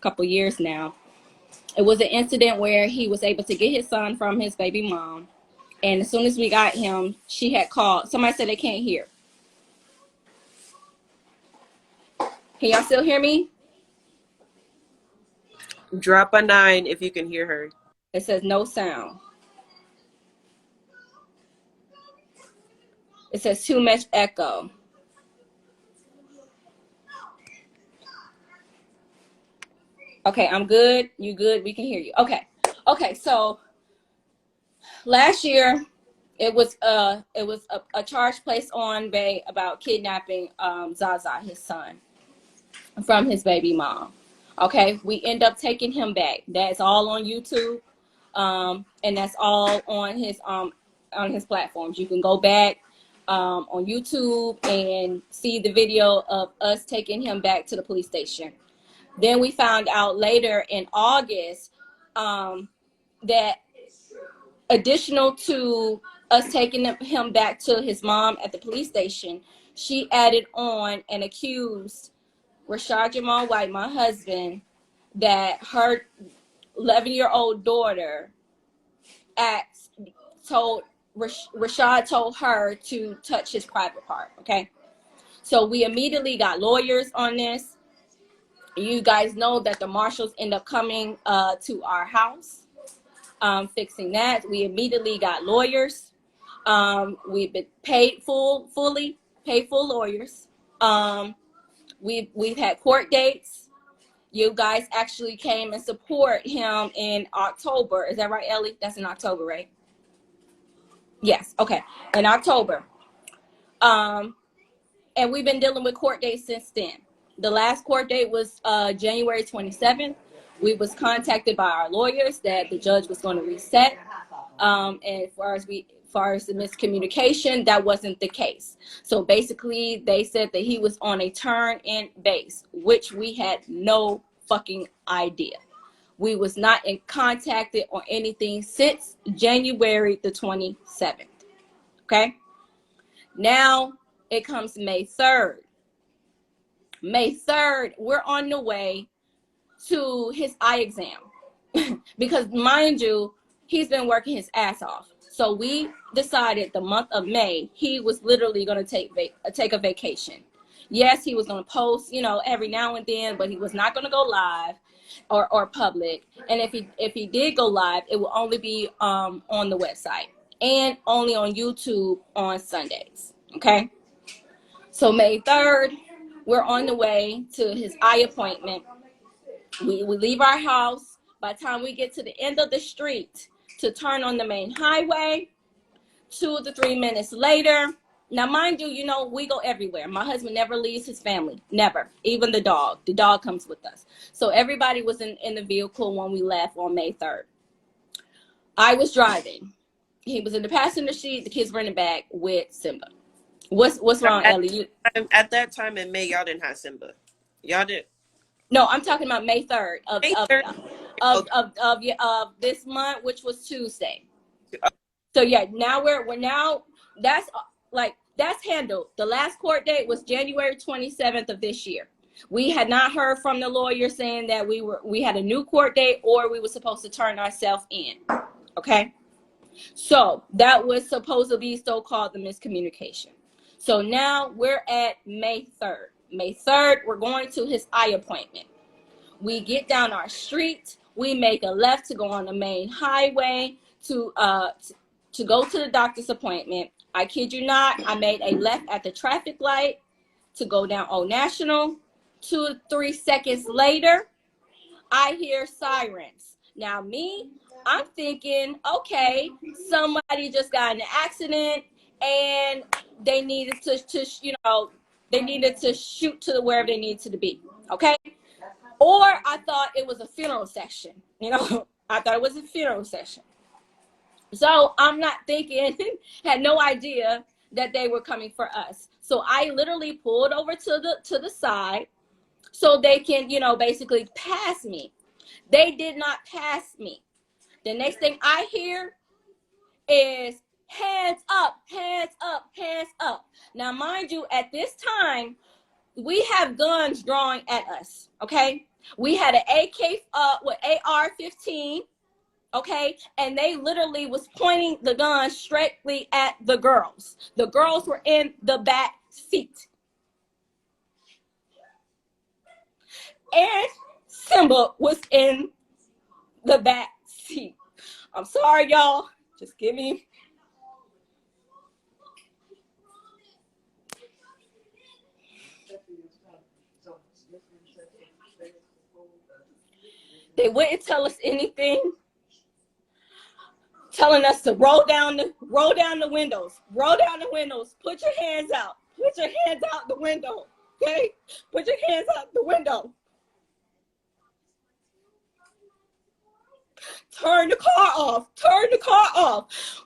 couple years now. It was an incident where he was able to get his son from his baby mom. And as soon as we got him, she had called. Somebody said they can't hear. Can y'all still hear me? Drop a 9 if you can hear her. It says no sound. It says too much echo. Okay, I'm good. You good? We can hear you. Okay. Okay, so last year it was a charge placed on Bay about kidnapping Zaza, his son, from his baby mom. Okay, we end up taking him back. That's all on YouTube, and that's all on his platforms. You can go back on YouTube and see the video of us taking him back to the police station. Then we found out later in August that additional to us taking him back to his mom at the police station, she added on and accused Rashad Jamal White, my husband, that her 11-year-old daughter Rashad told her to touch his private part. Okay, so we immediately got lawyers on this. You guys know that the marshals end up coming to our house, fixing that. We immediately got lawyers. We've been paid full lawyers. We've had court dates. You guys actually came and support him in October. Is that right, Ellie? That's in October, right? Yes. Okay. In October. And we've been dealing with court dates since then. The last court date was January 27th. We was contacted by our lawyers that the judge was going to reset. And as far as the miscommunication, that wasn't the case. So basically, they said that he was on a turn-in base, which we had no fucking idea. We was not in contacted or anything since January the 27th. Okay? Now, it comes May 3rd. May 3rd, we're on the way to his eye exam. Because, mind you, he's been working his ass off. So we decided the month of May, he was literally going to take a vacation. Yes, he was going to post, every now and then, but he was not going to go live or public. And if he did go live, it will only be on the website and only on YouTube on Sundays. Okay? So May 3rd, we're on the way to his eye appointment. We leave our house. By the time we get to the end of the street to turn on the main highway, 2 to 3 minutes later. Now, mind you, we go everywhere. My husband never leaves his family. Never. Even the dog. The dog comes with us. So everybody was in the vehicle when we left on May 3rd. I was driving. He was in the passenger seat. The kids were in the back with Simba. What's wrong, Ellie? At that time in May, y'all didn't have Simba. Y'all did. No, I'm talking about May 3rd of this month, which was Tuesday. So yeah, now we're now that's handled. The last court date was January 27th of this year. We had not heard from the lawyer saying that we had a new court date or we were supposed to turn ourselves in. Okay, so that was supposed to be so-called the miscommunication. So now we're at May 3rd. May 3rd, we're going to his eye appointment. We get down our street. We make a left to go on the main highway to go to the doctor's appointment. I kid you not, I made a left at the traffic light to go down Old National. 2 to 3 seconds later, I hear sirens. Now I'm thinking, okay, somebody just got in an accident and they needed to shoot to wherever they needed to be, okay? Or I thought it was a funeral session, I thought it was a funeral session. So I'm not thinking, had no idea that they were coming for us. So I literally pulled over to the side so they can, basically pass me. They did not pass me. The next thing I hear is hands up, hands up, hands up. Now, mind you, at this time, we have guns drawn at us, okay? We had an AK with AR-15, okay, and they literally was pointing the gun straightly at the girls. The girls were in the back seat, and Simba was in the back seat. I'm sorry, y'all. Just give me. They wouldn't tell us anything, telling us to roll down the windows, put your hands out, the window, okay? Put your hands out the window. Turn the car off,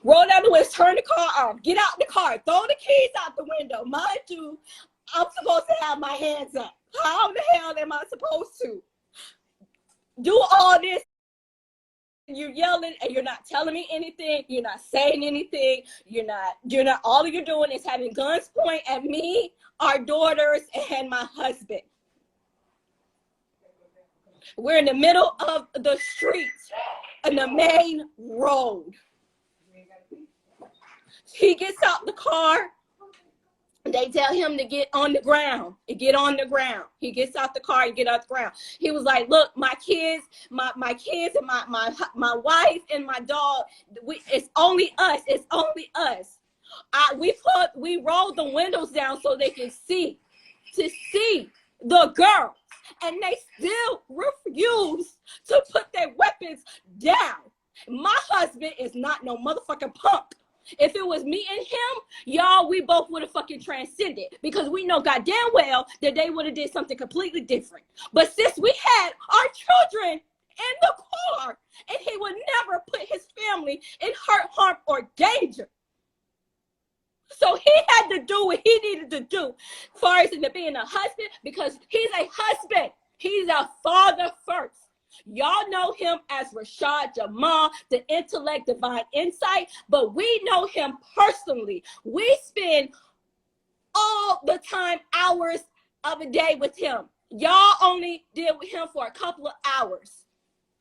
roll down the windows, turn the car off, get out the car, throw the keys out the window. Mind you, I'm supposed to have my hands up. How the hell am I supposed to do all this? You're yelling and you're not telling me anything. You're not saying anything. You're not, all you're doing is having guns point at me, our daughters, and my husband. We're in the middle of the street, in the main road. He gets out the car. They tell him to get on the ground. He gets out the car and get off the ground. He was like, look, my kids and my wife and my dog, it's only us. We rolled the windows down so they can see the girl. And they still refuse to put their weapons down. My husband is not no motherfucking punk. If it was me and him, y'all, we both would have fucking transcended, because we know goddamn well that they would have did something completely different. But since we had our children in the car, and he would never put his family in hurt, harm, or danger. So he had to do what he needed to do as far as being a husband, because he's a husband. He's a father first. Y'all know him as Rashad Jamal, the intellect, divine insight, but we know him personally. We spend all the time, hours of a day with him. Y'all only deal with him for a couple of hours.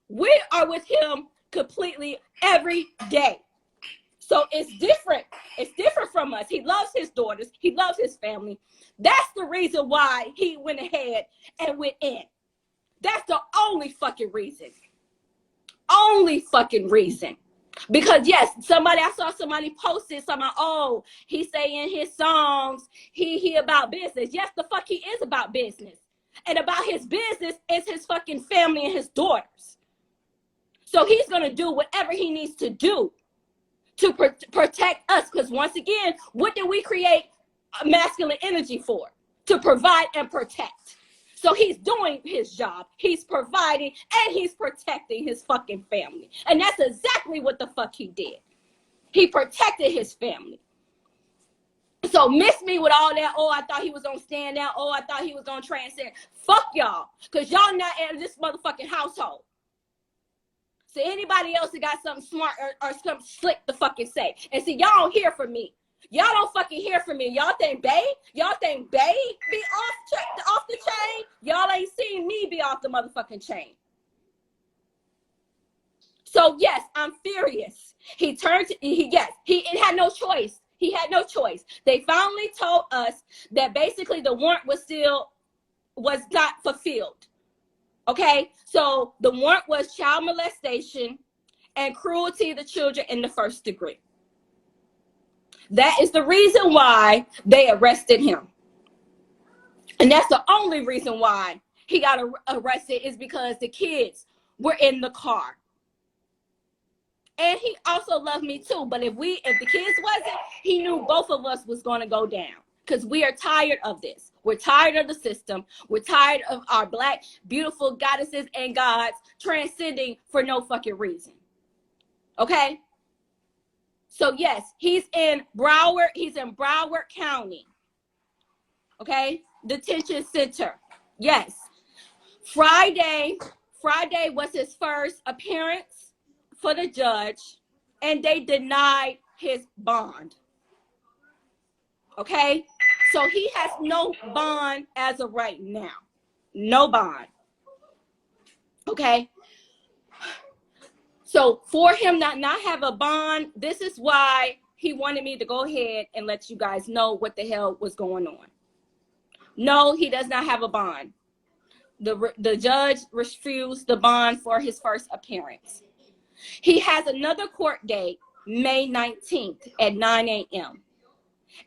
We are with him completely every day. So it's different. It's different from us. He loves his daughters. He loves his family. That's the reason why he went ahead and went in. That's the only fucking reason. Because yes, I saw somebody posted something, oh, he say in his songs, he about business. Yes, the fuck he is about business. And about his business is his fucking family and his daughters. So he's going to do whatever he needs to do to protect us. Because once again, what did we create masculine energy for? To provide and protect. So he's doing his job. He's providing and he's protecting his fucking family. And that's exactly what the fuck he did. He protected his family. So miss me with all that, oh, I thought he was going to stand out. Oh, I thought he was going to transcend. Fuck y'all. Because y'all not in this motherfucking household. So anybody else that got something smart or something slick to fucking say. And see, y'all don't hear from me. Y'all don't fucking hear from me. Y'all think Bay be off the chain? Y'all ain't seen me be off the motherfucking chain. So yes, I'm furious. He had no choice. He had no choice. They finally told us that basically the warrant was not fulfilled. Okay, so the warrant was child molestation and cruelty to children in the first degree. That is the reason why they arrested him. And that's the only reason why he got arrested, is because the kids were in the car. And he also loved me too. But if the kids wasn't, he knew both of us was going to go down. Because we are tired of this. We're tired of the system. We're tired of our black, beautiful goddesses and gods transcending for no fucking reason. Okay? So yes, he's in Broward County. Okay? Detention center. Yes. Friday was his first appearance for the judge, and they denied his bond. Okay? So he has no bond as of right now. No bond. Okay. So for him not have a bond, this is why he wanted me to go ahead and let you guys know what the hell was going on. No, he does not have a bond. The judge refused the bond for his first appearance. He has another court date, May 19th at 9 a.m.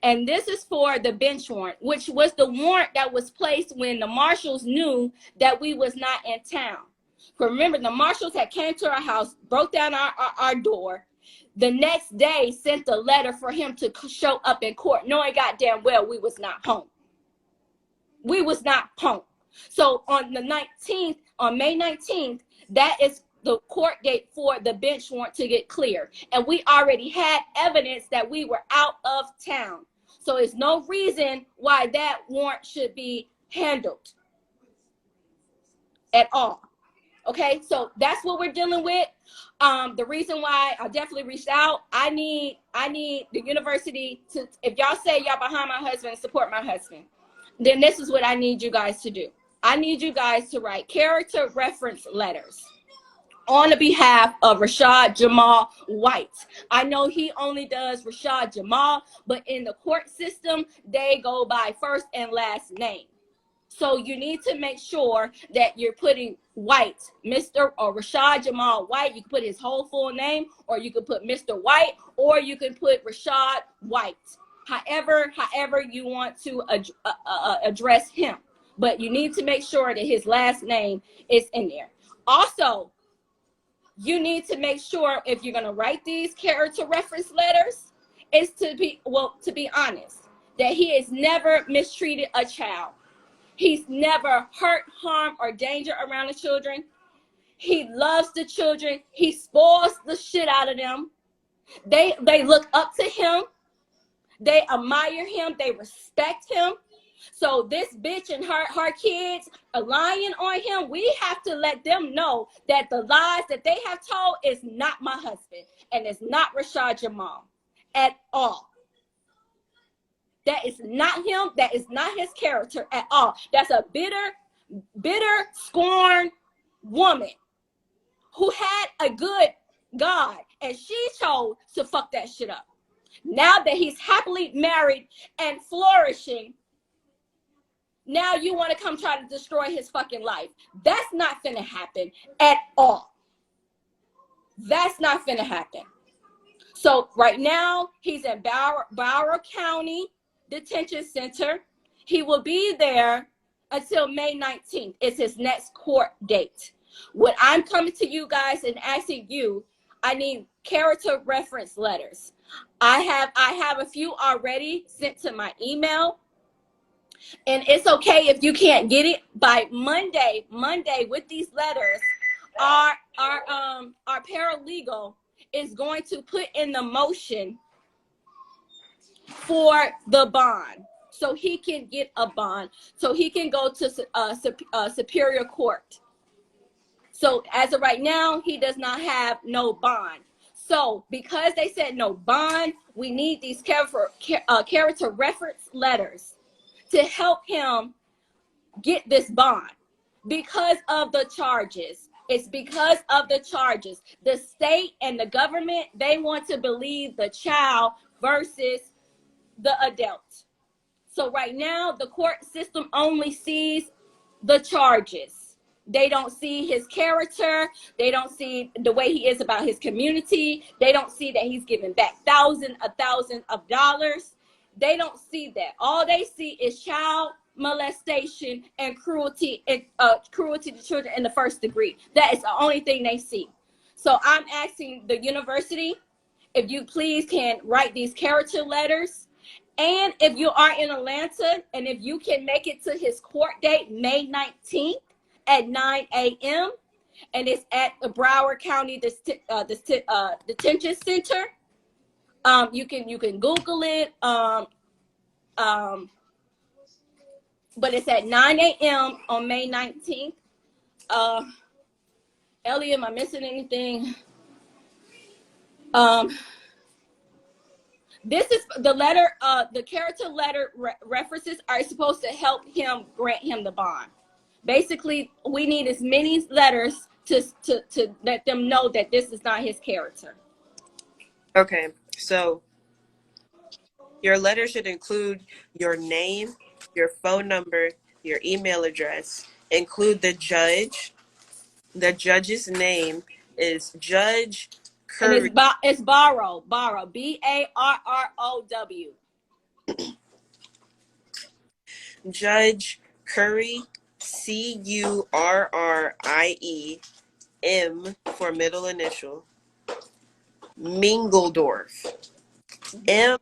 And this is for the bench warrant, which was the warrant that was placed when the marshals knew that we was not in town. Remember, the marshals had came to our house, broke down our door. The next day sent a letter for him to show up in court, knowing goddamn well we was not home. We was not home. So on the 19th, on May 19th, that is the court date for the bench warrant to get cleared. And we already had evidence that we were out of town. So there's no reason why that warrant should be handled at all. Okay, so that's what we're dealing with. The reason why I definitely reached out, I need the university to, if y'all say y'all behind my husband and support my husband, then this is what I need you guys to do. I need you guys to write character reference letters on the behalf of Rashad Jamal White. I know he only does Rashad Jamal, but in the court system, they go by first and last name. So you need to make sure that you're putting White, Mr. or Rashad Jamal White. You can put his whole full name, or you can put Mr. White, or you can put Rashad White. However you want to address him. But you need to make sure that his last name is in there. Also, you need to make sure if you're going to write these character reference letters, is to be honest, that he has never mistreated a child. He's never hurt, harm, or danger around the children. He loves the children. He spoils the shit out of them. They look up to him. They admire him. They respect him. So this bitch and her kids are lying on him. We have to let them know that the lies that they have told is not my husband. And it's not Rashad Jamal at all. That is not him. That is not his character at all. That's a bitter, scorned woman who had a good God, and she chose to fuck that shit up. Now that he's happily married and flourishing, now you want to come try to destroy his fucking life. That's not finna happen at all. That's not finna happen. So right now, he's in Broward County Detention Center. He will be there until May 19th. It's his next court date. What I'm coming to you guys and asking you, I need character reference letters. I have a few already sent to my email. And it's okay if you can't get it by Monday with these letters. Our paralegal is going to put in the motion for the bond, so he can get a bond, so he can go to Superior Court. So as of right now, he does not have no bond. So because they said no bond, we need these character reference letters to help him get this bond because of the charges. It's because of the charges. The state and the government, they want to believe the child versus the adult. So right now, the court system only sees the charges. They don't see his character. They don't see the way he is about his community. They don't see that he's giving back thousands of dollars. They don't see that. All they see is child molestation and cruelty to children in the first degree. That is the only thing they see. So I'm asking the university if you please can write these character letters. And if you are in Atlanta and if you can make it to his court date, May 19th at 9 a.m. and it's at the Broward County Detention Center. You can Google it. But it's at 9 a.m. on May 19th. Ellie, am I missing anything? This is the letter, the character letter references are supposed to help him grant him the bond. Basically, we need as many letters to let them know that this is not his character. Okay, so your letter should include your name, your phone number, your email address, include the judge. The judge's name is Judge And Curry. it's Barrow, Barrow. Judge Curry, Curriem for middle initial. Mingledorf, Mingleorff.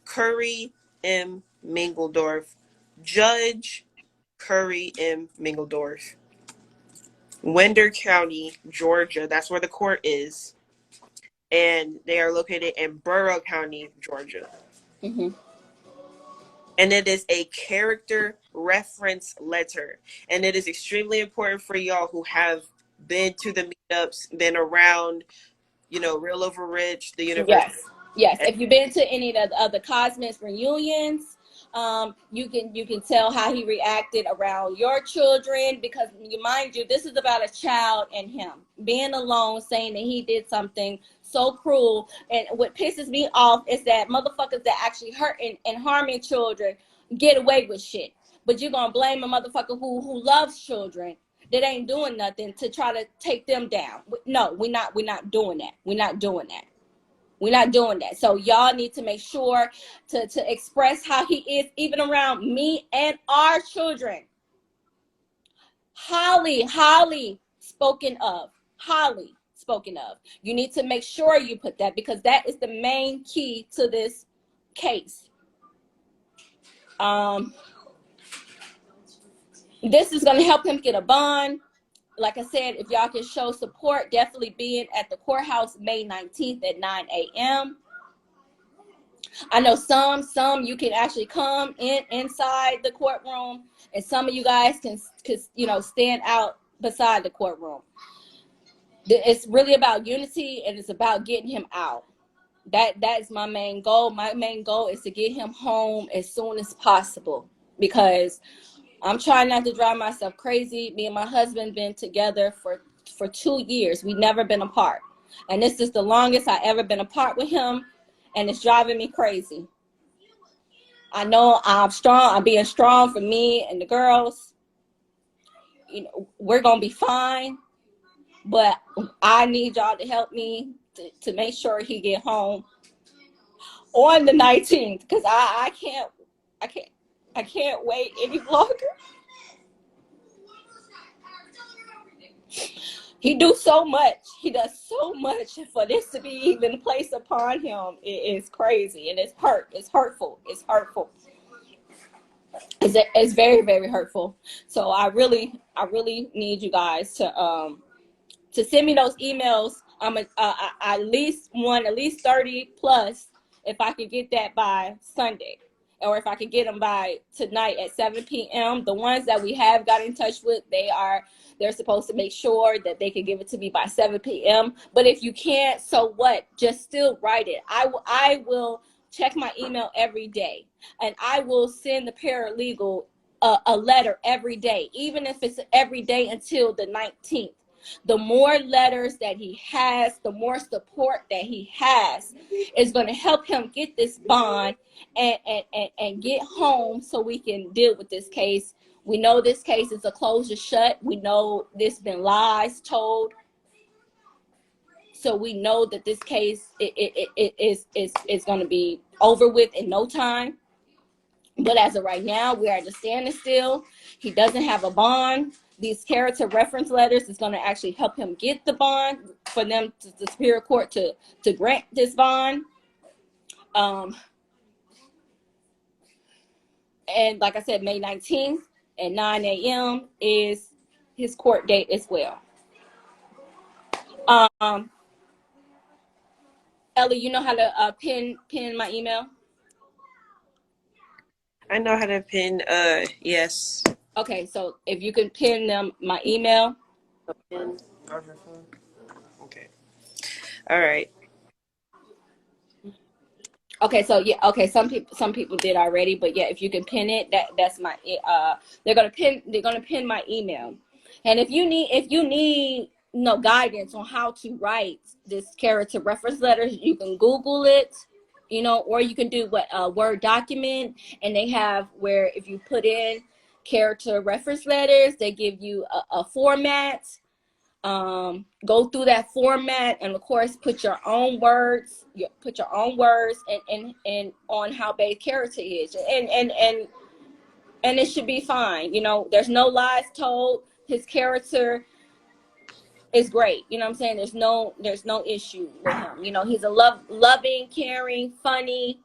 Curry M. Mingledorf. Judge Curry M. Mingledorf. Winder County, Georgia. That's where the court is. And they are located in Borough County, Georgia. Mm-hmm. And it is a character reference letter. And it is extremely important for y'all who have been to the meetups, been around, Real Over Rich, the university. Yes. If you've been to any of the Cosmos reunions, you can tell how he reacted around your children, because mind you, this is about a child and him being alone, saying that he did something so cruel. And what pisses me off is that motherfuckers that actually hurting and harming children get away with shit, but you're gonna blame a motherfucker who loves children that ain't doing nothing to try to take them down. No, we're not doing that. We're not doing that. We're not doing that. So y'all need to make sure to express how he is, even around me and our children. Highly spoken of. Highly spoken of. You need to make sure you put that, because that is the main key to this case. This is going to help him get a bond. Like I said, if y'all can show support, definitely being at the courthouse May 19th at 9 a.m. I know some you can actually come inside the courtroom, and some of you guys can stand out beside the courtroom. It's really about unity, and it's about getting him out. That is my main goal. My main goal is to get him home as soon as possible, because I'm trying not to drive myself crazy. Me and my husband been together for 2 years. We've never been apart. And this is the longest I ever been apart with him. And it's driving me crazy. I know I'm strong. I'm being strong for me and the girls. We're going to be fine. But I need y'all to help me to make sure he get home on the 19th. Because I can't wait any longer. He does so much for this to be even placed upon him. It is crazy, and it's hurtful. It's very, very hurtful. So I really need you guys to send me those emails. I'm at least 30 plus, if I could get that by Sunday, or if I could get them by tonight at 7 p.m. The ones that we have got in touch with, they're supposed to make sure that they can give it to me by 7 p.m. But if you can't, so what? Just still write it. I will check my email every day, and I will send the paralegal a letter every day, even if it's every day until the 19th. The more letters that he has, the more support that he has, is going to help him get this bond and get home, so we can deal with this case. We know this case is a closure shut. We know there's been lies told. So we know that this case is going to be over with in no time. But as of right now, we are at a standing still. He doesn't have a bond. These character reference letters is going to actually help him get the bond, for them to the Superior Court to grant this bond. And like I said, May 19th at 9 a.m. is his court date as well. Ellie, you know how to pin my email? I know how to pin, yes. Okay, so if you can pin them my email. Pin over phone. Okay. All right. Okay, so yeah, okay, some people did already, but yeah, if you can pin it, that's my they're gonna pin my email. And if you need no guidance on how to write this character reference letters, you can Google it, or you can do what Word document, and they have where if you put in character reference letters, they give you a format. Go through that format, and of course put your own words, and on how base character is, and it should be fine. There's no lies told. His character is great. You know what I'm saying? There's no issue with him. He's a loving, caring, funny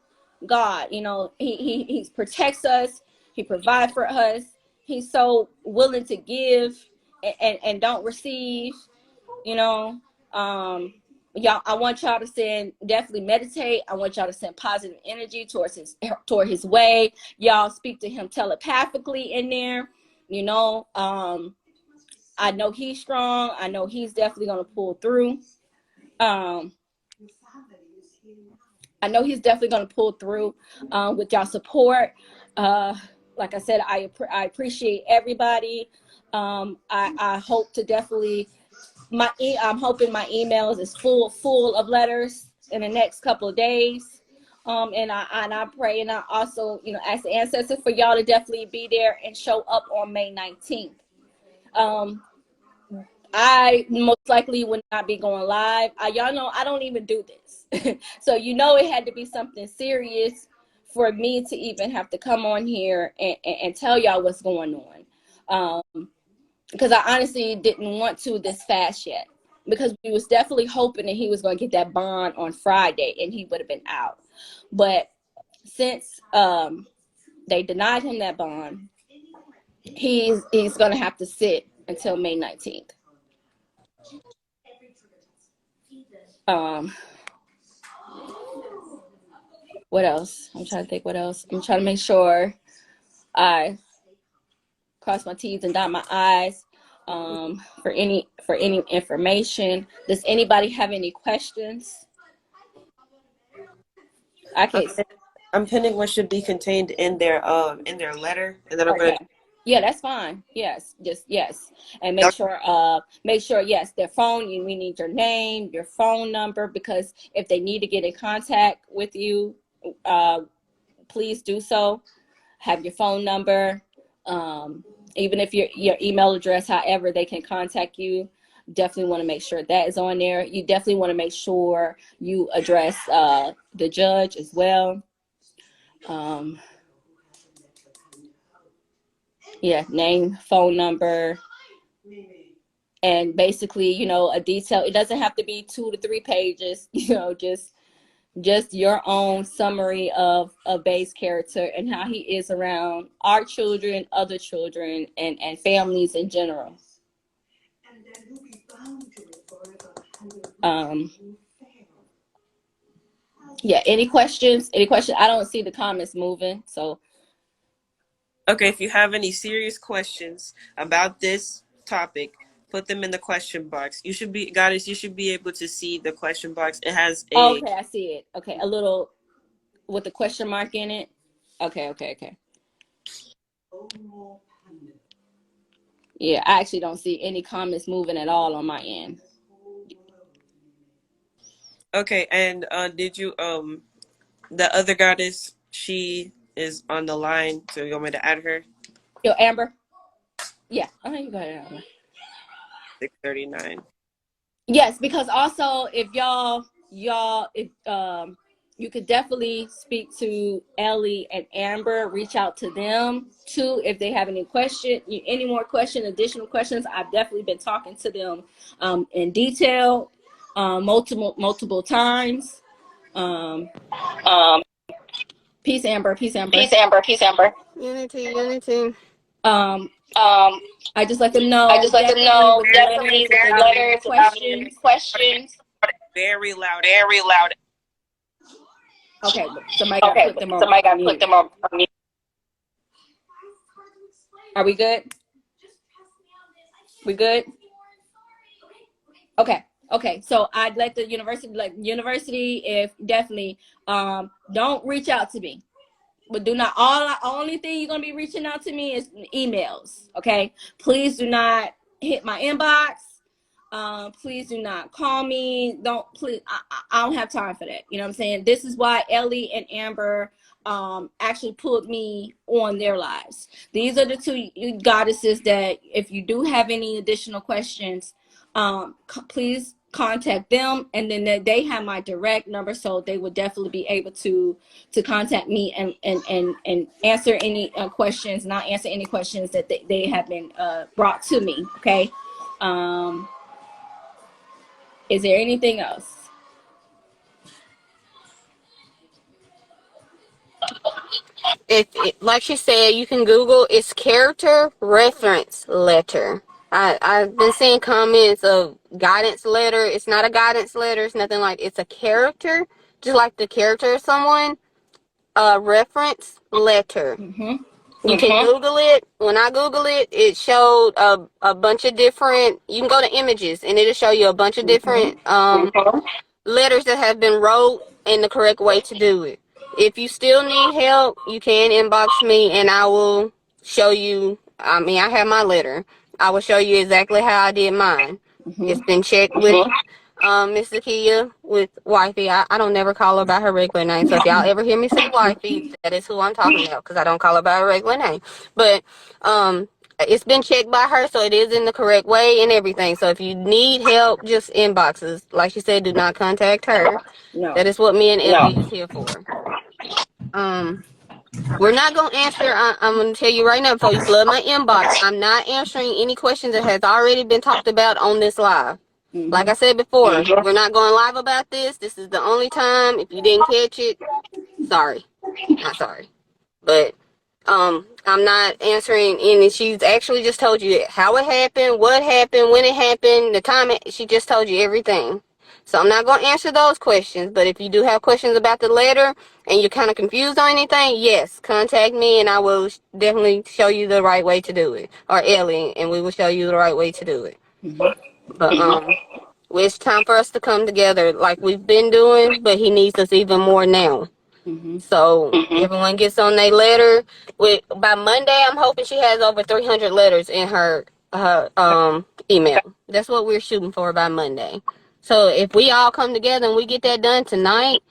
God. He protects us. He provides for us. He's so willing to give and don't receive. you know Y'all, I want y'all to definitely meditate. I want y'all to send positive energy toward his way. Y'all speak to him telepathically in there. I know he's strong. I know he's definitely going to pull through. I know he's definitely going to pull through with y'all support. Like I said, I appreciate everybody. I hope to definitely I'm hoping my emails is full of letters in the next couple of days. And I pray, and I also ask the ancestors for y'all to definitely be there and show up on May 19th. I most likely would not be going live. Y'all know I don't even do this. So it had to be something serious for me to even have to come on here and tell y'all what's going on. Because I honestly didn't want to this fast yet, because we was definitely hoping that he was going to get that bond on Friday and he would have been out. But since they denied him that bond, he's going to have to sit until May 19th. What else? I'm trying to think what else. I'm trying to make sure I cross my T's and dot my I's for any information. Does anybody have any questions? I'm pinning what should be contained in their letter, and then I'm Okay. gonna. Yeah, that's fine. Yes, just yes, and make sure yes, their phone. We need your name, your phone number, because if they need to get in contact with you, please do so. Have your phone number, even if your email address, however they can contact you. Definitely want to make sure that is on there. You definitely want to make sure you address the judge as well. Yeah, name, phone number, and basically, a detail. It doesn't have to be 2 to 3 pages. Just your own summary of Bay's character and how he is around our children, other children, and families in general. Yeah. Any questions? I don't see the comments moving, so. Okay, if you have any serious questions about this topic, put them in the question box. You should be, goddess, you should be able to see the question box. It has a. Okay, I see it. Okay, a little with a question mark in it. Okay. Yeah, I actually don't see any comments moving at all on my end. Okay, and did you the other goddess, she is on the line, so you want me to add her? Yo, Amber. Yeah. You go ahead, Amber. 639. Yes, because also if y'all if you could definitely speak to Ellie and Amber, reach out to them too if they have any additional questions. I've definitely been talking to them in detail multiple times. Peace, Amber. Peace, Amber. Unity. I just let them I know just let them definitely know with the definitely letters if their they got any letters about any questions. questions. Very loud. Very loud. Okay, somebody got to Okay, put them on somebody got to put mute. them on mute. Are we good? We good? Okay. Okay, so I'd let the university, if definitely, don't reach out to me. But do not, only thing you're going to be reaching out to me is emails, okay? Please do not hit my inbox. Please do not call me. Please, I don't have time for that. You know what I'm saying? This is why Ellie and Amber actually pulled me on their lives. These are the two goddesses that if you do have any additional questions, please contact them, and then they have my direct number, so they would definitely be able to contact me and answer any questions, not answer any questions that they have been brought to me. Okay. Is there anything else? Like she said, you can Google its character reference letter. I've been seeing comments of guidance letter. It's not a guidance letter. It's nothing like, it's a character, just like the character of someone. A reference letter. You can Google it. When I Google it, it showed a bunch of different, you can go to images and it'll show you a bunch of different letters that have been wrote in the correct way to do it. If you still need help, you can inbox me and I will show you. I mean, I have my letter. I will show you exactly how I did mine. It's been checked with Miss Zakiyah with wifey. I don't never call her by her regular name. So if y'all ever hear me say wifey, that is who I'm talking about, because I don't call her by her regular name. But it's been checked by her, so it is in the correct way and everything. So if you need help, just inboxes. Like she said, do not contact her. No. That is what me and Ellie is here for. We're not going to answer. I'm going to tell you right now, before you flood my inbox, I'm not answering any questions that has already been talked about on this live. Like I said before, we're not going live about this. This is the only time. If you didn't catch it, sorry. Not sorry. But I'm not answering any. She's actually just told you how it happened, what happened, when it happened, the time. She just told you everything. So I'm not going to answer those questions. But if you do have questions about the letter and you're kind of confused on anything, yes, contact me and I will definitely show you the right way to do it. Or Ellie, and we will show you the right way to do it. But it's time for us to come together like we've been doing, but he needs us even more now. So everyone gets on their letter. By Monday, I'm hoping she has over 300 letters in her email. That's what we're shooting for by Monday. So if we all come together and we get that done tonight,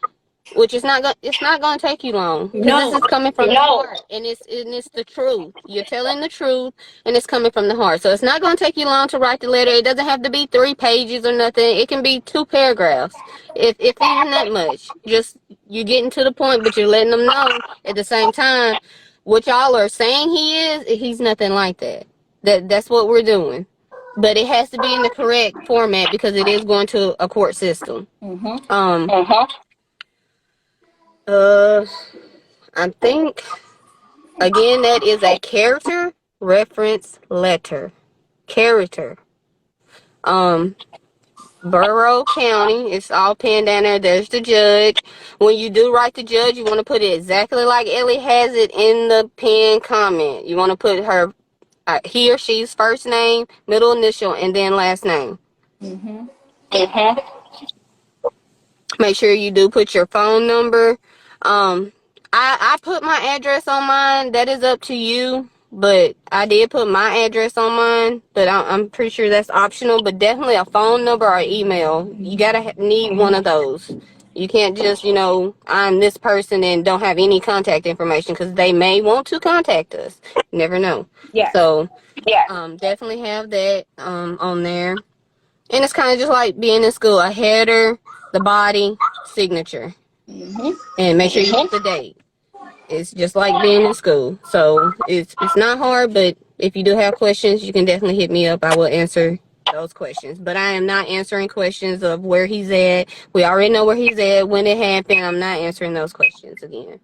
which it's not going to take you long, because this is coming from the heart, and it's the truth. You're telling the truth, and it's coming from the heart. So it's not going to take you long to write the letter. It doesn't have to be 3 pages or nothing. It can be 2 paragraphs, if even that much. Just you're getting to the point, but you're letting them know at the same time what y'all are saying he's nothing like that. That's what we're doing. But it has to be in the correct format because it is going to a court system. I think, again, that is a character reference letter. Character. Borough County, it's all pinned down there. There's the judge. When you do write the judge, you want to put it exactly like Ellie has it in the pinned comment. You want to put her, he or she's first name, middle initial, and then last name. Make sure you do put your phone number. I put my address on mine. That is up to you. But I did put my address on mine. But I'm pretty sure that's optional. But definitely a phone number or email. You gotta need one of those. You can't just, I'm this person and don't have any contact information, because they may want to contact us. You never know. Yeah. So definitely have that on there. And it's kind of just like being in school. A header, the body, signature. And make sure you put the date. It's just like being in school. So it's not hard, but if you do have questions, you can definitely hit me up. I will answer those questions. But I am not answering questions of where he's at. We already know where he's at, when it happened. I'm not answering those questions again.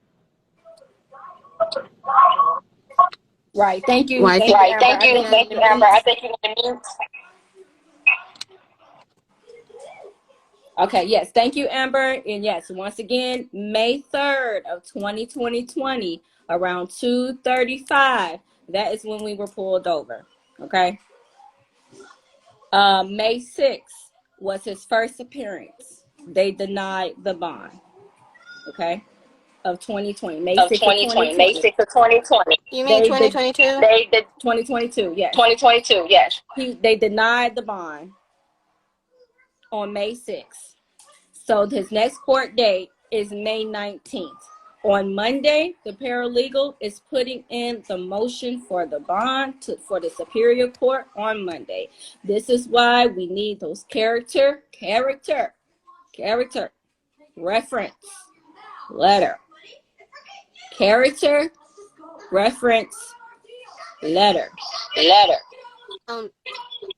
Right. Thank you. Right. Thank you, Amber. I think you need to mute. Okay, yes. Thank you, Amber. And yes, once again, May 3rd of 2020, around 2:35. That is when we were pulled over. Okay. May 6th was his first appearance. They denied the bond. Okay, of 2020, May 6th of 2020. You mean They did 2022? 2022. Yes, 2022, yes. they denied the bond on May 6th. So his next court date is May 19th. On Monday, the paralegal is putting in the motion for the bond for the Superior Court on Monday. This is why we need those character reference letter. Character reference letter. Um,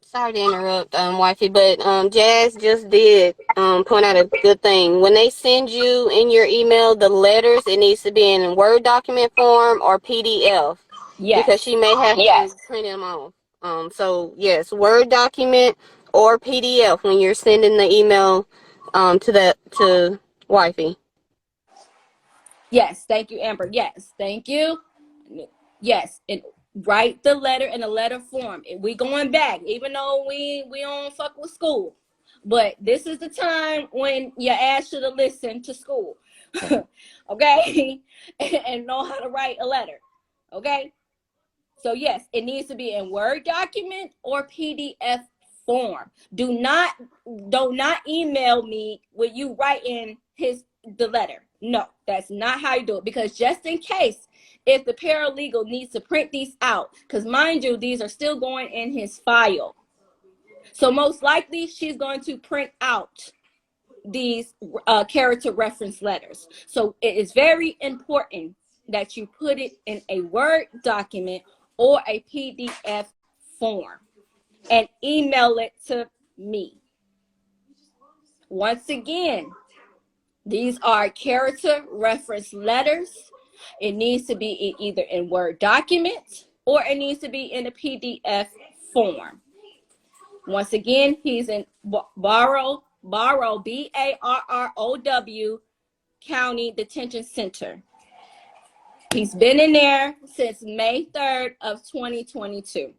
Sorry to interrupt, wifey, but Jazz just did point out a good thing. When they send you in your email the letters, it needs to be in Word document form or PDF. Yes. Because she may have to print them off. So yes, Word document or PDF when you're sending the email to wifey. Yes, thank you, Amber. Yes, thank you. Yes, and write the letter in a letter form. And we going back, even though we don't fuck with school. But this is the time when your ass should have listened to school. Okay? And know how to write a letter. Okay? So yes, it needs to be in Word document or PDF form. Do not email me when you write in the letter. No, that's not how you do it. Because just in case, if the paralegal needs to print these out, because mind you, these are still going in his file. So most likely she's going to print out these character reference letters. So it is very important that you put it in a Word document or a PDF form and email it to me. Once again, these are character reference letters. It needs to be either in Word document or it needs to be in a PDF form. Once again, he's in Barrow, Barrow, County Detention Center. He's been in there since May 3rd of 2022.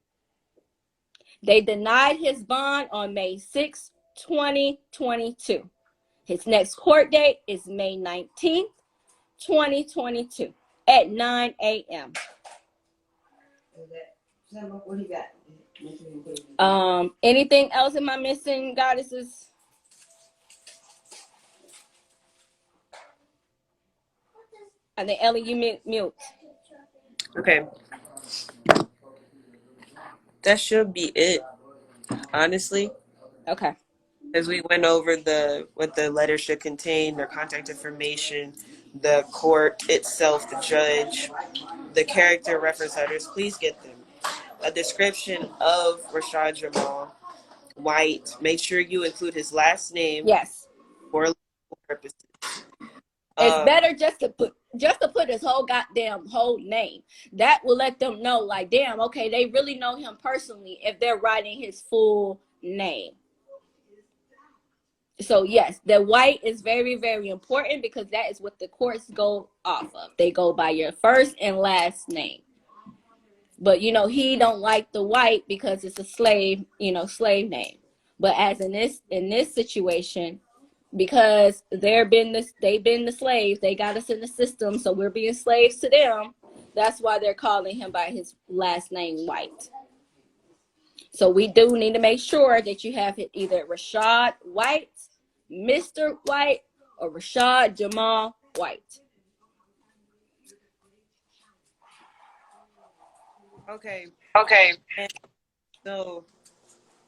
They denied his bond on May 6th, 2022. His next court date is May 19th, 2022 at 9 a.m. Anything else am I missing, goddesses? I think Ellie, you mute. Okay. That should be it, honestly. Okay. As we went over what the letter should contain, their contact information, the court itself, the judge, the character reference letters, please get them. A description of Rashad Jamal White. Make sure you include his last name. Yes. For legal purposes. It's better just to put his whole name. That will let them know, like, damn, okay, they really know him personally if they're writing his full name. So yes, the White is very, very important because that is what the courts go off of. They go by your first and last name. But he don't like the White because it's a slave name. But as in this situation, because they've been the slaves, they got us in the system, so we're being slaves to them. That's why they're calling him by his last name, White. So we do need to make sure that you have either Rashad White, Mr. White, or Rashad Jamal White. Okay.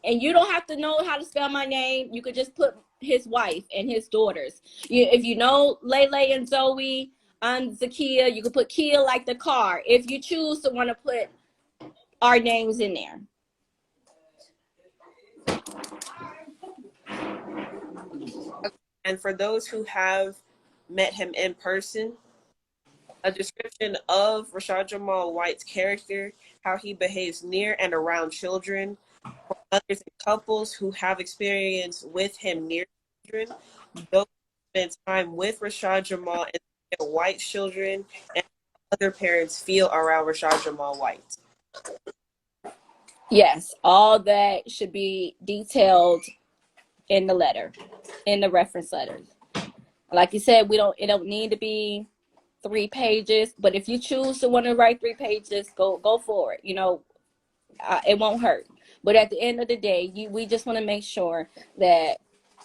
And you don't have to know how to spell my name. You could just put his wife and his daughters. If you know Lele and Zoe, I'm Zakiyah. You could put Kia like the car. If you choose to want to put our names in there. And for those who have met him in person, a description of Rashad Jamal White's character, how he behaves near and around children, for others and couples who have experience with him near children, those who spend time with Rashad Jamal and their white children, and other parents feel around Rashad Jamal White. Yes, all that should be detailed in the letter, in the reference letters. Like you said, it don't need to be 3 pages, but if you choose to want to write 3 pages, go for it. You know, it won't hurt. But at the end of the day, we just want to make sure that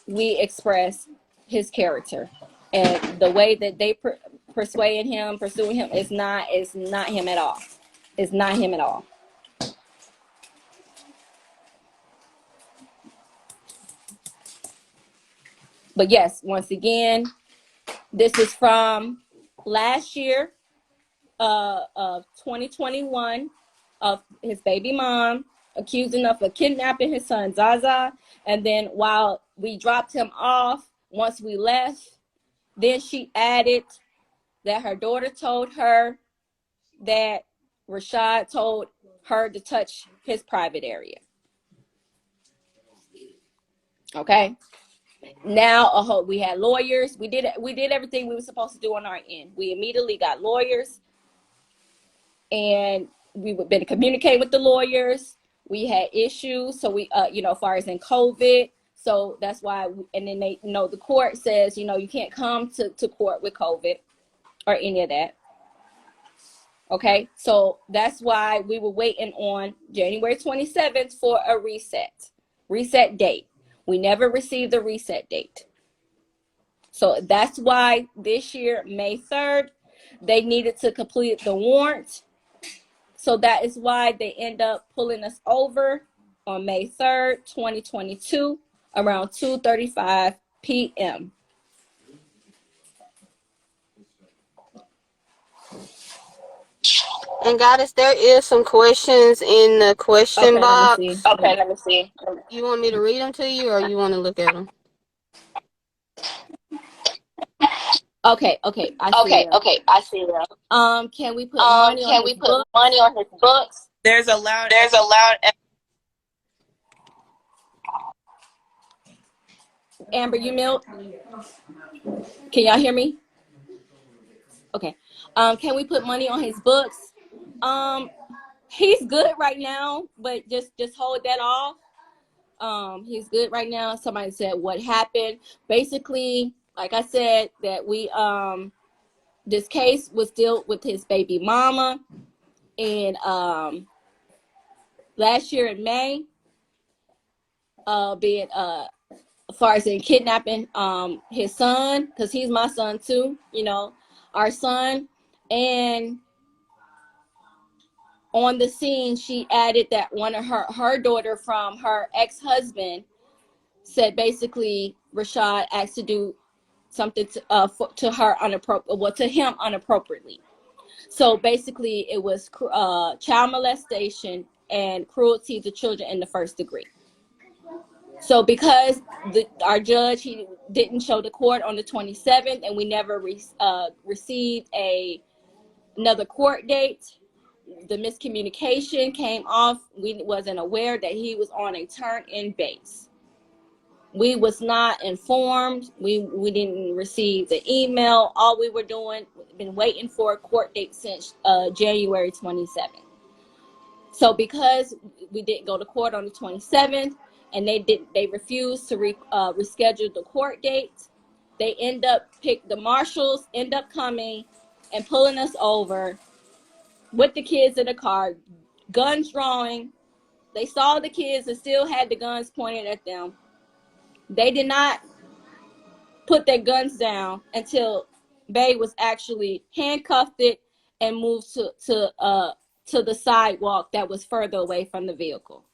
we express his character, and the way that they pursuing him is not him at all. It's not him at all. But yes, once again, this is from last year of 2021, of his baby mom accusing of kidnapping his son Zaza. And then while we dropped him off, once we left, then she added that her daughter told her that Rashad told her to touch his private area. Okay. Now we had lawyers. We did everything we were supposed to do on our end. We immediately got lawyers, and we've been communicating with the lawyers. We had issues, so we as far as in COVID. So that's why, and then they, the court says, you can't come to court with COVID or any of that. Okay, so that's why we were waiting on January 27th for a reset date. We never received the reset date. So that's why this year, May 3rd, they needed to complete the warrant. So that is why they end up pulling us over on May 3rd, 2022, around 2:35 p.m. And Goddess, there is some questions in the question box. Okay, let me see. You want me to read them to you, or you want to look at them? Okay, I see them. Can we put money on his books? There's a loud. Amber, you mute? Can y'all hear me? Okay. Can we put money on his books? He's good right now, but just hold that off. He's good right now. Somebody said what happened. Basically, like I said, that we this case was dealt with his baby mama, and last year in May, as far as in kidnapping his son, because he's my son too, our son. And on the scene, she added that one of her daughter from her ex-husband said basically Rashad asked to do something to her to him unappropriately. So basically it was child molestation and cruelty to children in the first degree. So because our judge, he didn't show the court on the 27th, and we never received another court date, the miscommunication came off. We wasn't aware that he was on a turn-in base. We was not informed. We didn't receive the email. All we were doing, been waiting for a court date since January 27th. So because we didn't go to court on the 27th, and they refused to reschedule the court date, the marshals end up coming and pulling us over with the kids in the car, guns drawing. They saw the kids and still had the guns pointed at them. They did not put their guns down until Bay was actually handcuffed and moved to the sidewalk that was further away from the vehicle.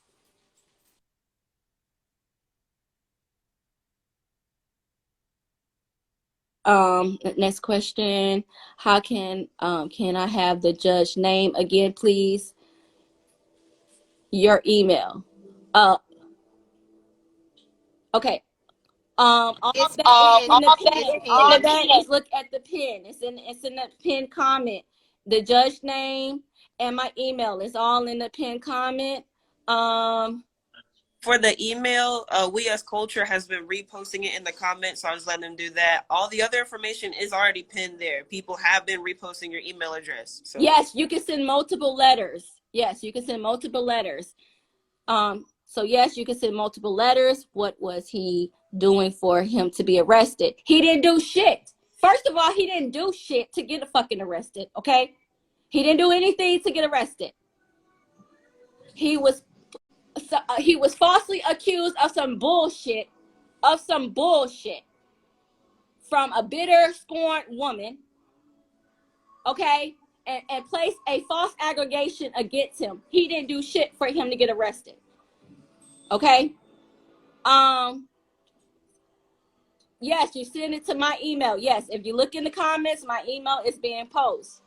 Next question. How can I have the judge name again, please? Your email. Okay. All It's that is look at the pin. It's in the pin comment. The judge name and my email is all in the pin comment. For the email, We As Culture has been reposting it in the comments, so I was letting them do that. All the other information is already pinned there. People have been reposting your email address. So. Yes, you can send multiple letters. So yes, you can send multiple letters. What was he doing for him to be arrested? He didn't do shit. First of all, he didn't do shit to get fucking arrested, okay? He didn't do anything to get arrested. He was falsely accused of some bullshit, from a bitter, scorned woman, okay? And placed a false aggregation against him. He didn't do shit for him to get arrested, okay? Yes, you send it to my email. Yes, if you look in the comments, my email is being posted.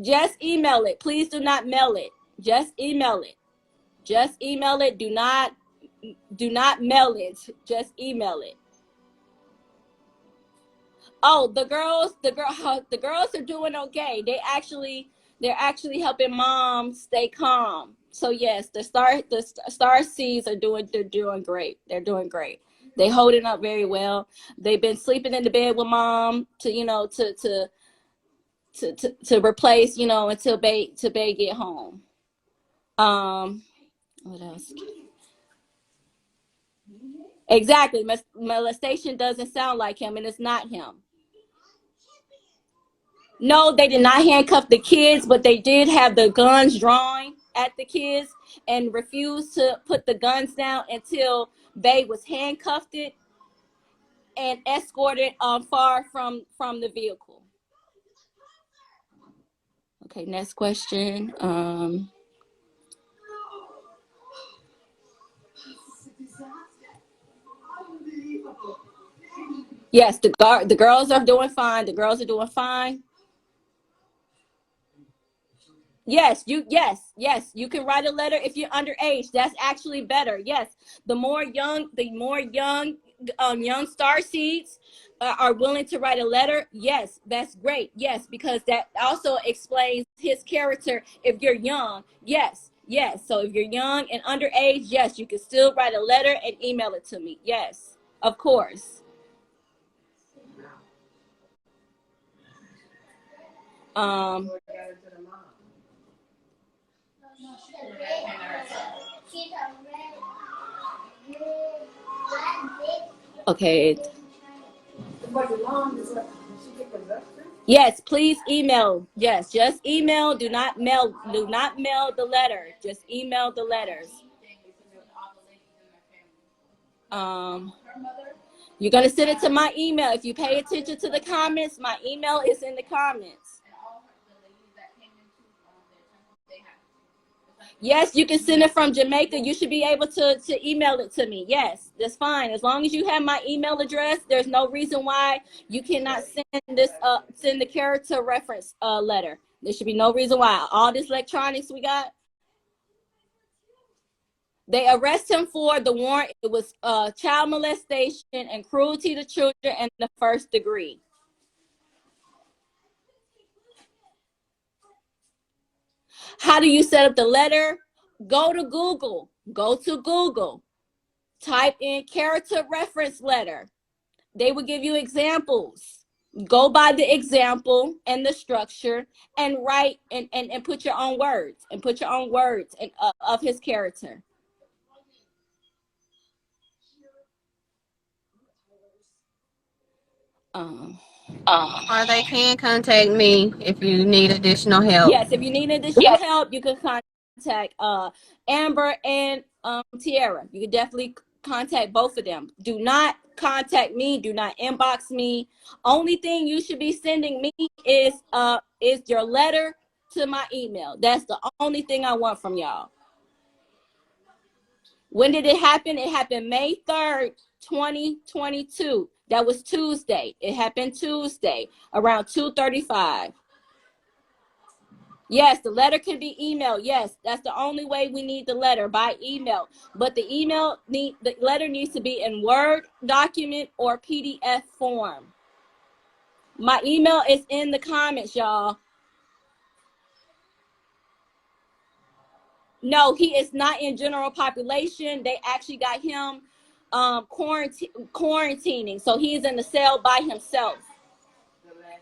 Just email it. Please do not mail it. Just email it. Just email it. Do not mail it. Just email it. Oh, the girls are doing okay. They're actually helping mom stay calm. So yes, the star seeds they're doing great. They're doing great. They holding up very well. They've been sleeping in the bed with mom to replace, until Bay get home. What else? Exactly. Molestation doesn't sound like him, and it's not him. No, they did not handcuff the kids, but they did have the guns drawn at the kids and refused to put the guns down until Bay was handcuffed and escorted far from the vehicle. Okay, next question. Yes, the girls are doing fine. The girls are doing fine. Yes, you can write a letter if you're underage. That's actually better. Yes, the more young star seeds are willing to write a letter. Yes, that's great. Yes, because that also explains his character. If you're young, yes. So if you're young and underage, yes, you can still write a letter and email it to me. Yes, of course. Okay. Yes, please email. Yes, just email. Do not mail the letter. Just email the letters. You're gonna send it to my email. If you pay attention to the comments, my email is in the comments. Yes, you can send it from Jamaica. You should be able to email it to me. Yes, that's fine. As long as you have my email address, there's no reason why you cannot send the character reference letter. There should be no reason why. All this electronics we got. They arrest him for the warrant. It was child molestation and cruelty to children in the first degree. How do you set up the letter? Go to Google. Type in character reference letter. They will give you examples. Go by the example and the structure and write and put your own words of his character. Or they can contact me if you need additional help. Yes, if you need additional help, you can contact Amber and Tiara. You can definitely contact both of them. Do not contact me. Do not inbox me. Only thing you should be sending me is your letter to my email. That's the only thing I want from y'all. When did it happen? It happened May 3rd, 2022. That was Tuesday. It happened Tuesday around 2:35. Yes, the letter can be emailed. Yes, that's the only way we need the letter, by email. But the letter needs to be in Word document or PDF form. My email is in the comments, y'all. No, he is not in general population. They actually got him quarantining. So he's in the cell by himself.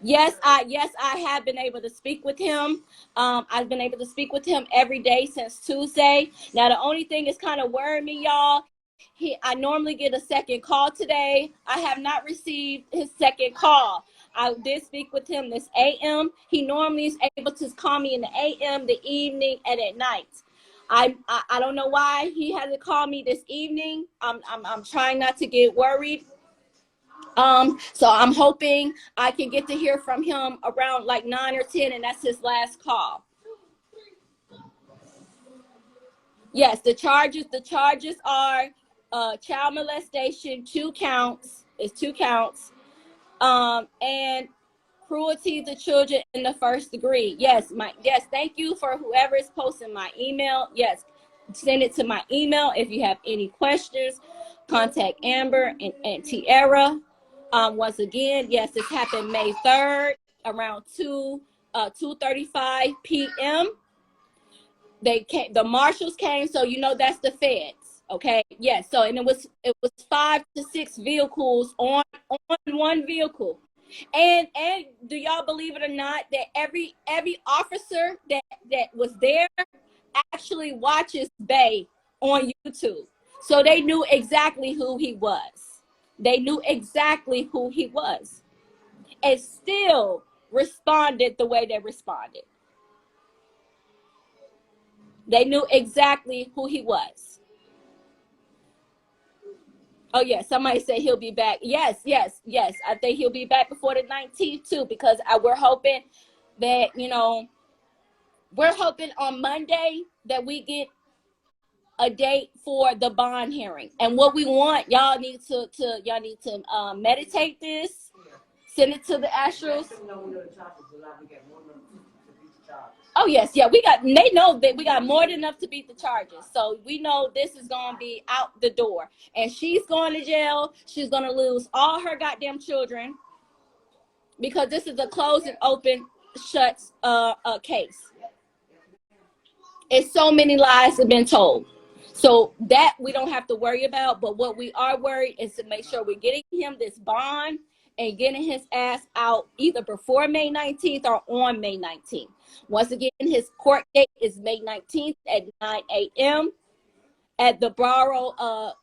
Yes, I have been able to speak with him. I've been able to speak with him every day since Tuesday. Now the only thing is kind of worrying me, y'all. I normally get a second call today. I have not received his second call. I did speak with him this AM. He normally is able to call me in the AM, the evening, and at night. I don't know why he hasn't called me this evening. I'm trying not to get worried. So I'm hoping I can get to hear from him around like 9 or 10, and that's his last call. Yes, the charges are child molestation, 2 counts. It's 2 counts. And cruelty to children in the first degree. Yes, thank you for whoever is posting my email. Yes, send it to my email if you have any questions. Contact Amber and Tiara. Once again, yes, this happened May 3rd around 2:35 p.m. The marshals came, so you know that's the feds. Okay, yes. So and it was 5 to 6 vehicles on one vehicle. And do y'all believe it or not that every officer that was there actually watches Bay on YouTube. So they knew exactly who he was. They knew exactly who he was. And still responded the way they responded. They knew exactly who he was. Oh, yeah. Somebody said he'll be back. Yes. I think he'll be back before the 19th, too, because we're hoping that, we're hoping on Monday that we get a date for the bond hearing. And what we want, y'all need to meditate this, send it to the Astros. Oh, yes. Yeah, they know that we got more than enough to beat the charges. So we know this is going to be out the door. And she's going to jail. She's going to lose all her goddamn children because this is a closed and open shuts case. It's so many lies have been told. So that we don't have to worry about. But what we are worried is to make sure we're getting him this bond and getting his ass out either before May 19th or on May 19th. Once again, his court date is May 19th at 9 a.m. at the Broward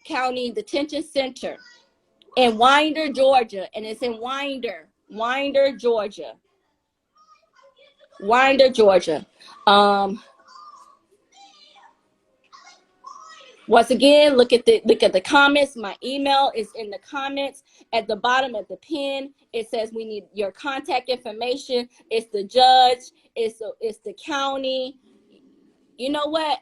County Detention Center in Winder, Georgia. And it's in Winder, Georgia. Winder, Georgia. Once again, look at the comments. My email is in the comments at the bottom of the pin. It says we need your contact information. It's the judge. It's the county. You know what?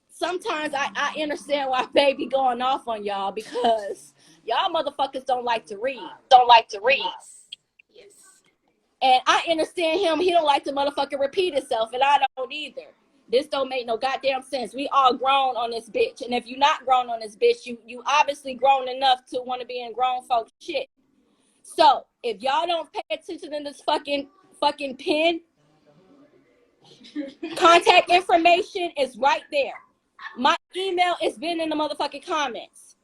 Sometimes I understand why baby going off on y'all because y'all motherfuckers don't like to read. Yes. And I understand him. He don't like to motherfucking repeat himself, and I don't either. This don't make no goddamn sense. We all grown on this bitch. And if you're not grown on this bitch, you obviously grown enough to want to be in grown folks shit. So if y'all don't pay attention to this fucking pin, contact information is right there. My email has been in the motherfucking comments.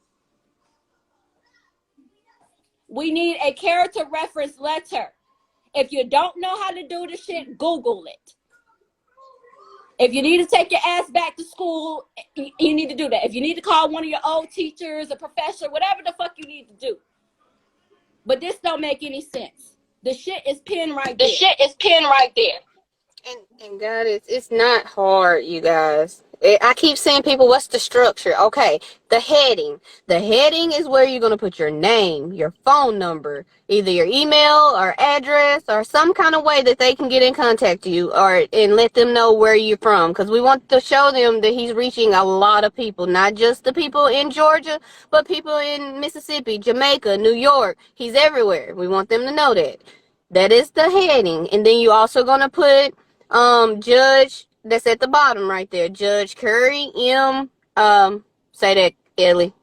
We need a character reference letter. If you don't know how to do the shit, Google it. If you need to take your ass back to school, you need to do that. If you need to call one of your old teachers, a professor, whatever the fuck you need to do. But this don't make any sense. The shit is pinned right there. And God, it's not hard, you guys. I keep saying, people, what's the structure? Okay, the heading. The heading is where you're going to put your name, your phone number, either your email or address or some kind of way that they can get in contact with you and let them know where you're from. Because we want to show them that he's reaching a lot of people, not just the people in Georgia, but people in Mississippi, Jamaica, New York. He's everywhere. We want them to know that. That is the heading. And then you're also going to put Judge, that's at the bottom right there, Judge Curry M. Say that, Ellie.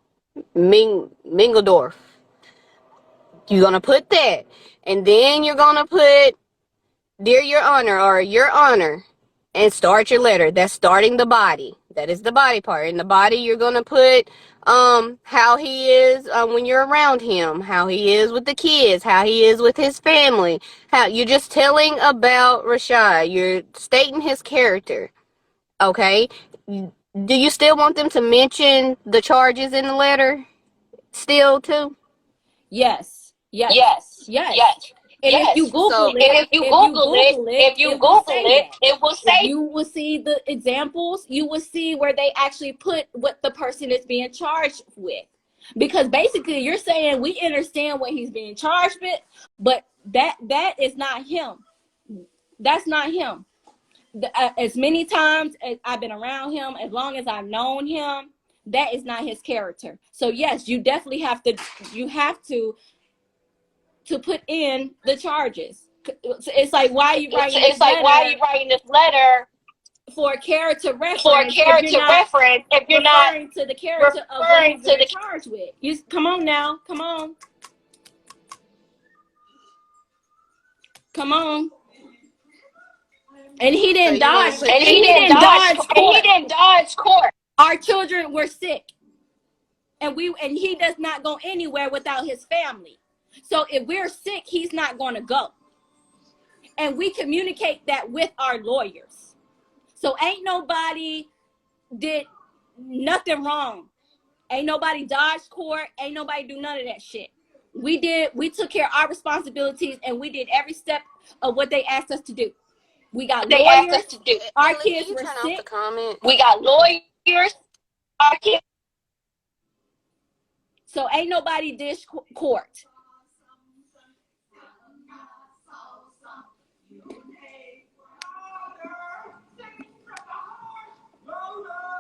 Mingledorf. You're gonna put that, and then you're gonna put Dear Your Honor or Your Honor, and start your letter. That's starting the body. That is the body part. In the body, you're going to put how he is when you're around him, how he is with the kids, how he is with his family. How you're just telling about Rashad. You're stating his character. Okay? Do you still want them to mention the charges in the letter still too? Yes, yes, Yes, yes. yes, And if you yes. Google So, it, and if you it will Google say it, that. it will If say you will see the examples, you will see where they actually put what the person is being charged with. Because basically you're saying we understand what he's being charged with, but that is not him. That's not him. As many times as I've been around him, as long as I've known him, that is not his character. So yes, you definitely have to put in the charges. It's like, why are you writing this it's like, why are you letter writing this letter for a character for reference if you're character not reference if you're not referring to the character of what referring he's to being the charged with? You come on now, come on, come on. And he so didn't you want dodge. to put And he didn't dodge court. court. Our children were sick, and he does not go anywhere without his family. So if we're sick, he's not going to go. And we communicate that with our lawyers. So ain't nobody did nothing wrong. Ain't nobody dodged court. Ain't nobody do none of that shit. We took care of our responsibilities, and we did every step of what they asked us to do. We got They asked us lawyers. to do. Our Ellie, can kids you were turn off the sick. comment? We got lawyers. Our kids. So ain't nobody dish court.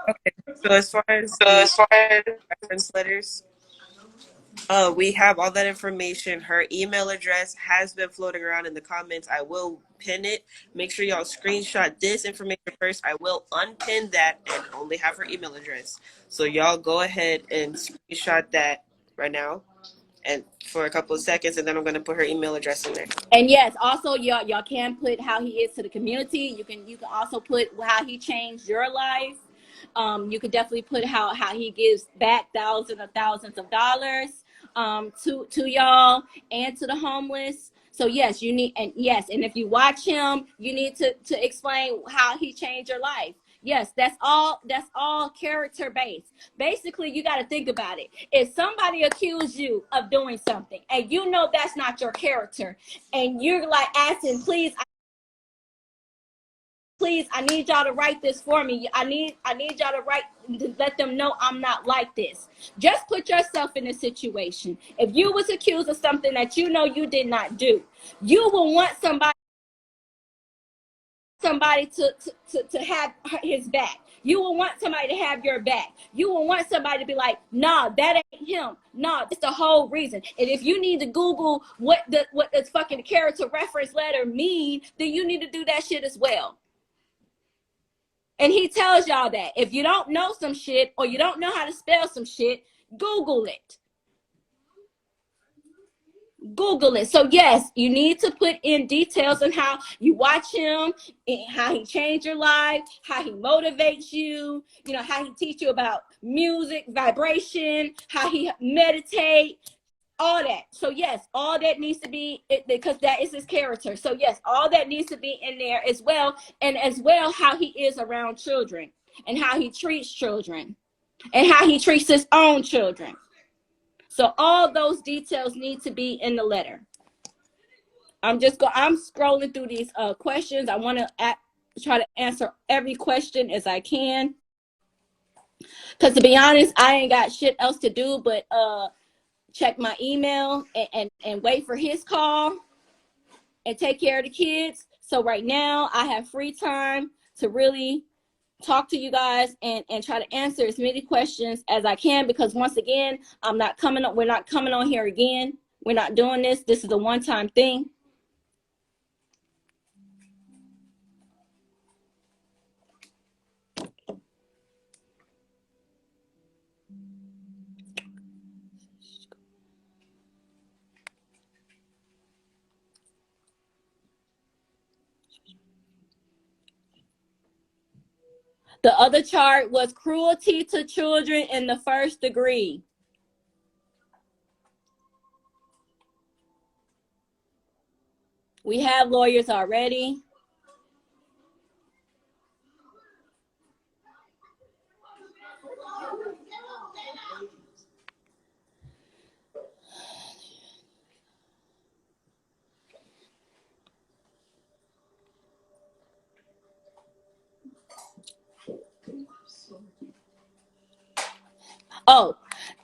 Okay, so as far as the reference letters, we have all that information. Her email address has been floating around in the comments. I will pin it. Make sure y'all screenshot this information first. I will unpin that and only have her email address. So y'all go ahead and screenshot that right now and for a couple of seconds, and then I'm going to put her email address in there. And yes, also y'all can put how he is to the community. You can also put how he changed your life. You could definitely put how he gives back thousands of dollars to y'all and to the homeless. So yes, you need, and if you watch him, you need to explain how he changed your life. Yes, that's all character based. Basically, you got to think about it. If somebody accused you of doing something and you know that's not your character, and you're like asking, please, I need y'all to write this for me. I need y'all to write, to let them know I'm not like this. Just put yourself in a situation. If you was accused of something that you know you did not do, you will want somebody to have his back. You will want somebody to have your back. You will want somebody to be like, nah, that ain't him. Nah, that's the whole reason. And if you need to Google what this fucking character reference letter mean, then you need to do that shit as well. And he tells y'all that if you don't know some shit or you don't know how to spell some shit, Google it. Google it. So yes, you need to put in details on how you watch him, how he changed your life, how he motivates you, how he teach you about music, vibration, how he meditate, all that. So yes, all that needs to be, because that is his character. So yes, all that needs to be in there as well. And as well, how he is around children and how he treats children and how he treats his own children. So all those details need to be in the letter. I'm scrolling through these questions. I want to try to answer every question as I can. Because to be honest, I ain't got shit else to do but check my email and wait for his call and take care of the kids. So right now I have free time to really talk to you guys and try to answer as many questions as I can, because once again, we're not coming on here again. We're not doing this. This is a one-time thing. The other charge was cruelty to children in the first degree. We have lawyers already. Oh,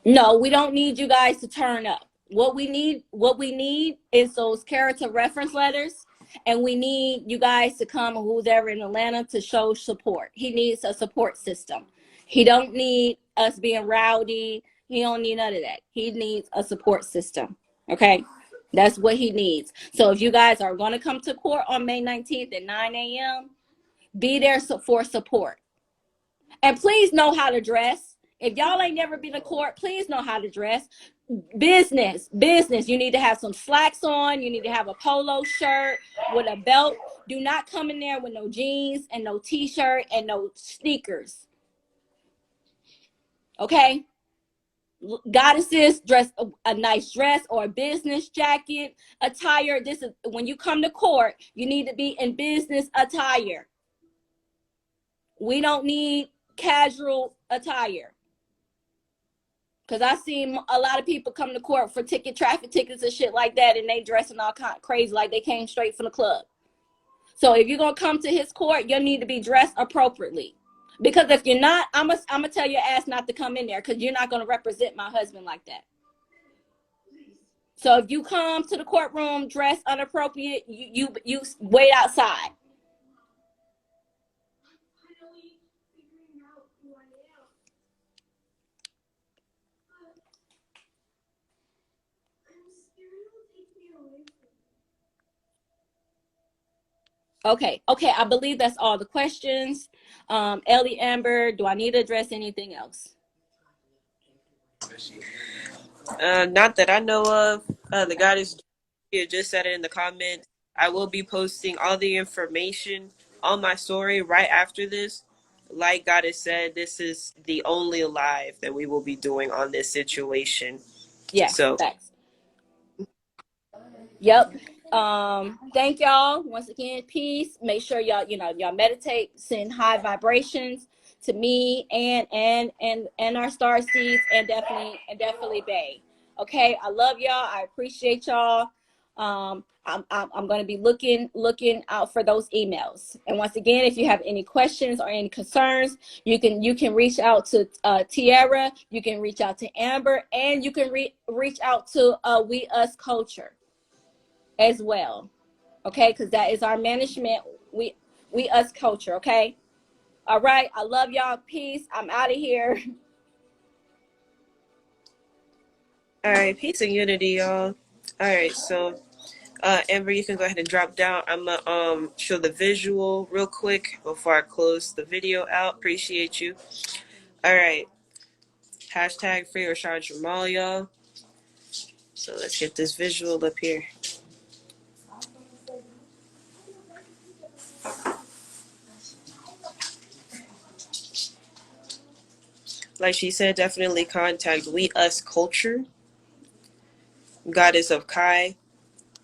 no, we don't need you guys to turn up. What we need is those character reference letters, and we need you guys to come, who's ever in Atlanta, to show support. He needs a support system. He don't need us being rowdy. He don't need none of that. He needs a support system. Okay? That's what he needs. So if you guys are going to come to court on May 19th at 9 a.m., be there for support. And please know how to dress. If y'all ain't never been to court, please know how to dress. Business. You need to have some slacks on. You need to have a polo shirt with a belt. Do not come in there with no jeans and no t-shirt and no sneakers. Okay? Goddesses, dress a nice dress or a business jacket attire. This is when you come to court, you need to be in business attire. We don't need casual attire. Because I seen a lot of people come to court for traffic tickets and shit like that, and they dressing all kind of crazy like they came straight from the club. So if you're going to come to his court, you need to be dressed appropriately. Because if you're not, I'm gonna tell your ass not to come in there, because you're not going to represent my husband like that. So if you come to the courtroom dressed inappropriate, you wait outside. Okay, I believe that's all the questions. Ellie, Amber, do I need to address anything else? Not that I know of. The goddess just said it in the comments. I will be posting all the information on my story right after this. Like Goddess said, this is the only live that we will be doing on this situation. Yeah, so thanks. Yep. Thank y'all once again. Peace. Make sure y'all meditate, send high vibrations to me and our star seeds, and definitely Bay. Okay, I love y'all. I appreciate y'all. I'm going to be looking out for those emails. And once again, if you have any questions or any concerns, you can reach out to Tiara, you can reach out to Amber, and you can reach out to We Us Culture as well. Okay, because that is our management. We Us Culture. Okay. All right. I love y'all. Peace. I'm out of here. all right, peace and unity, y'all. All right, so Amber, you can go ahead and drop down. I'm gonna show the visual real quick before I close the video out. Appreciate you. All right, hashtag free Rashad Jamal, y'all. So let's get this visual up here. Like she said, definitely contact We Us Culture. Goddess of Kai.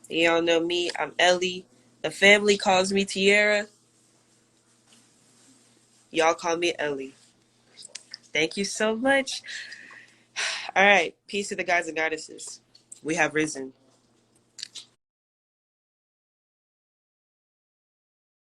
Y'all know me. I'm Ellie. The family calls me Tiara. Y'all call me Ellie. Thank you so much. All right. Peace to the gods and goddesses. We have risen.